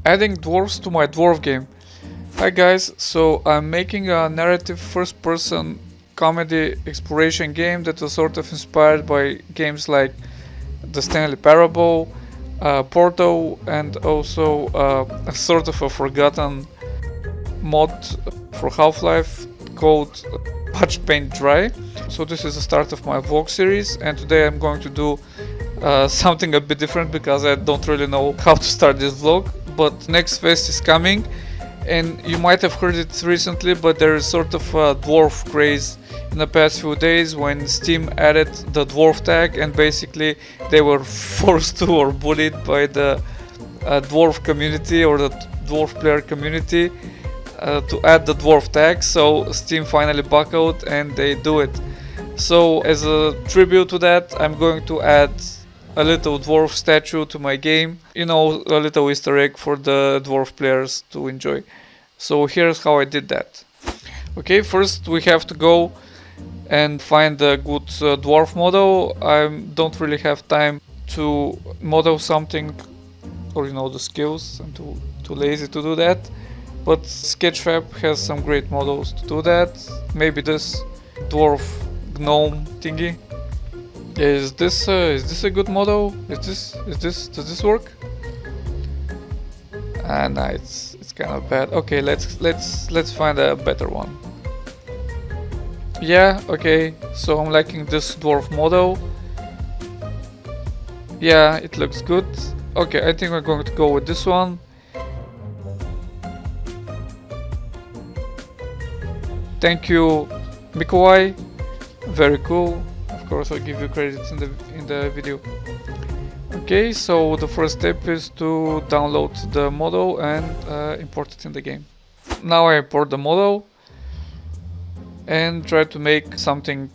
Adding dwarves to my dwarf game. Hi guys, so I'm making a narrative first-person comedy exploration game that was sort of inspired by games like the Stanley Parable, Portal, and also a sort of a forgotten mod for Half-Life called Patch Paint Dry. So this is the start of my vlog series, and today I'm going to do something a bit different because I don't really know how to start this vlog. But Next Fest is coming, and you might have heard it recently, but there is sort of a dwarf craze in the past few days when Steam added the dwarf tag, and basically they were forced to or bullied by the dwarf community or the dwarf player community to add the dwarf tag. So Steam finally buckled and they do it. So as a tribute to that, I'm going to add a little dwarf statue to my game, you know, a little Easter egg for the dwarf players to enjoy. So here's how I did that. Okay, first we have to go and find a good dwarf model. I don't really have time to model something, or you know, the skills. I'm too lazy to do that. But Sketchfab has some great models to do that. Maybe this dwarf gnome thingy. Is this a good model? Does this work? Nah, it's kind of bad. Okay, let's find a better one. Yeah, okay. So I'm liking this dwarf model. Yeah, it looks good. Okay, I think we're going to go with this one. Thank you, Mikowai. Very cool. Of course, I'll give you credits in the video. Okay, so the first step is to download the model and import it in the game. Now I import the model and try to make something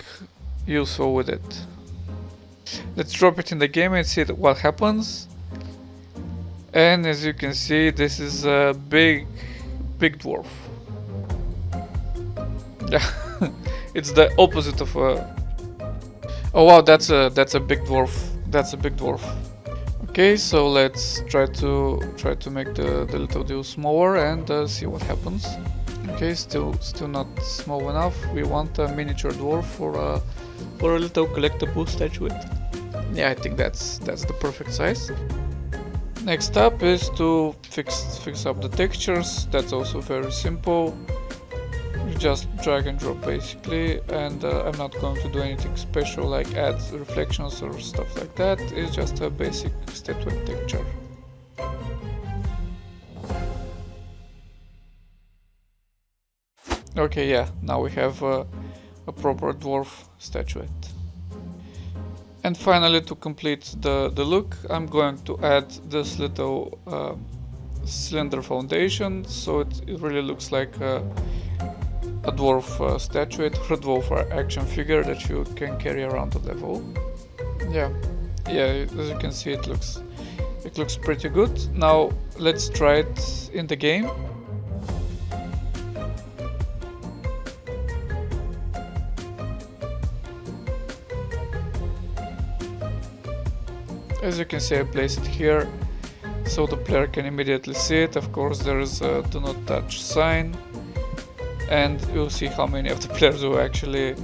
useful with it. Let's drop it in the game and see what happens. And as you can see, this is a big dwarf. Yeah, it's the opposite of a. Oh wow, that's a big dwarf. That's a big dwarf. Okay, so let's try to make the little dude smaller and see what happens. Okay, still not small enough. We want a miniature dwarf for a little collectible statuette. Yeah, I think that's the perfect size. Next up is to fix up the textures. That's also very simple. You just drag and drop basically, and I'm not going to do anything special like add reflections or stuff like that. It's just a basic statuette texture. Okay, yeah, now we have a proper dwarf statuette. And finally, to complete the look, I'm going to add this little cylinder foundation, so it really looks like a dwarf statuette or a dwarf action figure that you can carry around the level. Yeah, as you can see, it looks pretty good. Now let's try it in the game. As you can see, I place it here so the player can immediately see it. Of course, there is a do not touch sign, and you'll see how many of the players will actually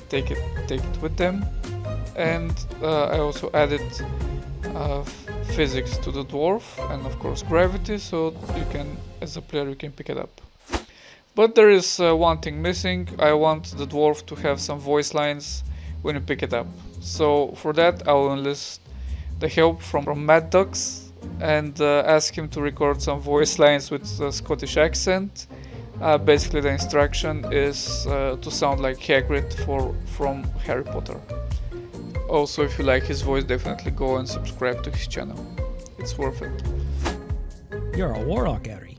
take it with them. And I also added physics to the dwarf, and of course gravity, so you can, as a player, you can pick it up. But there is one thing missing. I want the dwarf to have some voice lines when you pick it up. So for that, I will enlist the help from Mad Ducks and ask him to record some voice lines with a Scottish accent. Basically, the instruction is to sound like Hagrid from Harry Potter. Also, if you like his voice, definitely go and subscribe to his channel. It's worth it. You're a warlock, Harry.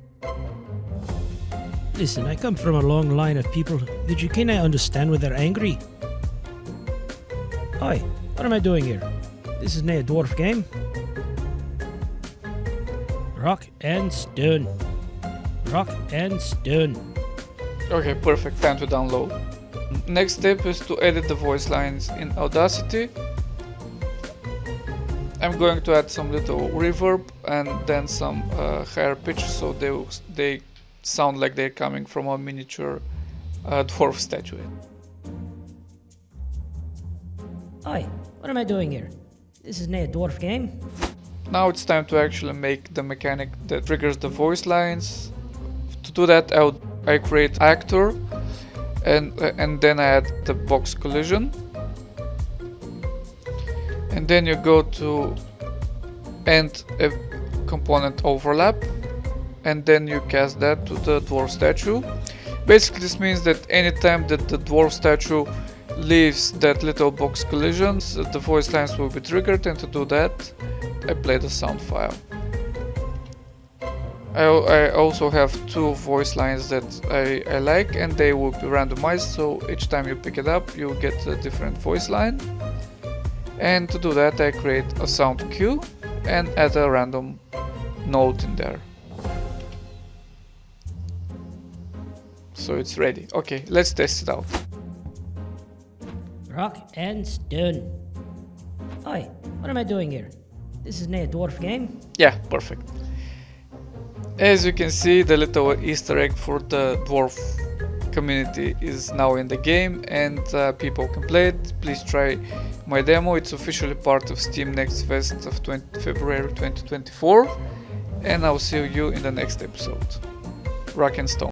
Listen, I come from a long line of people that you cannot understand when they're angry. Oi, what am I doing here? This is not a dwarf game. Rock and stone. Rock and stone. Okay, perfect. Time to download. Next step is to edit the voice lines in Audacity. I'm going to add some little reverb and then some higher pitch, so they sound like they're coming from a miniature dwarf statue. Hi, what am I doing here? This isn't a dwarf game. Now it's time to actually make the mechanic that triggers the voice lines. To do that, I create actor and then I add the box collision. And then you go to end a component overlap and then you cast that to the dwarf statue. Basically this means that anytime that the dwarf statue leaves that little box collision, the voice lines will be triggered, and to do that I play the sound file. I also have two voice lines that I like, and they will be randomized, so each time you pick it up you get a different voice line. And to do that I create a sound cue and add a random note in there. So it's ready. Okay, let's test it out. Rock and stone. Hi, what am I doing here? This isn't a dwarf game. Yeah, perfect. As you can see, the little Easter egg for the dwarf community is now in the game, and people can play it. Please try my demo. It's officially part of Steam Next Fest of February 2024, and I'll see you in the next episode. Rock and stone.